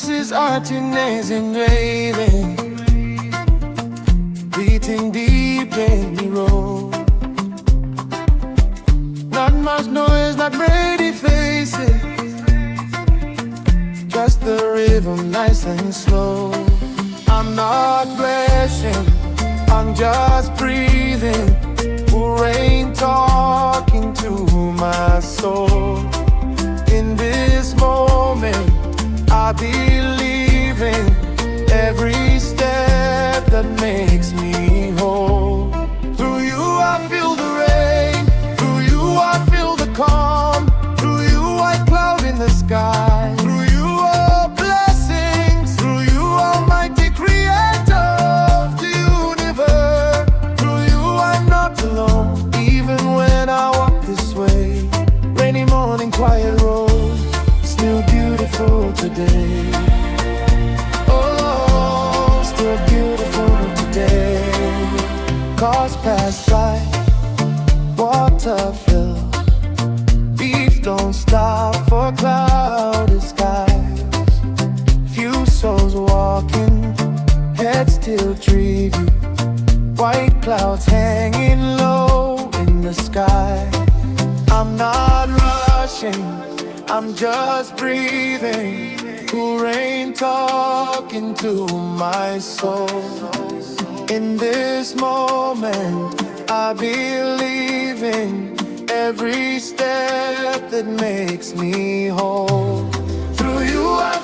This heart in waiting, beating deep in the road. Not much noise, not ready faces, just the rhythm nice and slow. I'm not flashing, I'm just breathing. Rain talking to my soul. In this moment I believe in every step that makes me whole. Through you I feel the rain, through you I feel the calm, through you white cloud in the sky, through you all blessings, through you almighty creator of the universe. Through you I'm not alone, even when I walk this way. Rainy morning, quiet road, still beautiful today. Oh, still beautiful today. Cars pass by, water fills, beats don't stop for cloudy skies. Few souls walking, heads still dreaming. White clouds hanging low in the sky. I'm not rushing, I'm just breathing. Cool rain talking to my soul. In this moment I believe in every step that makes me whole. Through you I